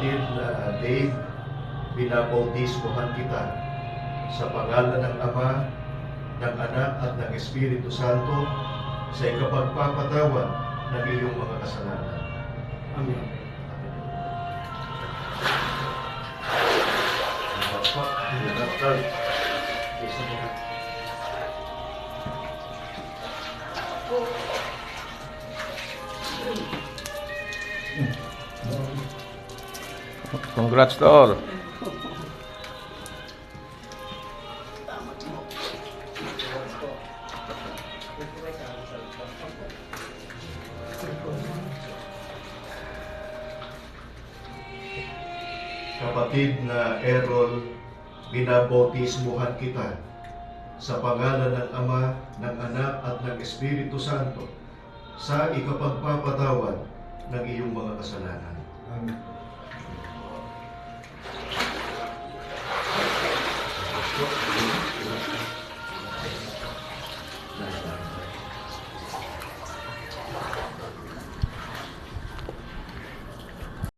Kapatid na Dave, binabautismohan kita sa pangalan ng Ama, ng Anak at ng Espiritu Santo sa ikapagpapatawad ng iyong mga kasalanan. Amen. Congrats to all. Kapatid na Errol, binabautismohan kita sa pangalan ng Ama, ng Anak at ng Espiritu Santo sa ikapagpapatawad ng iyong mga kasalanan. Amen. Amen.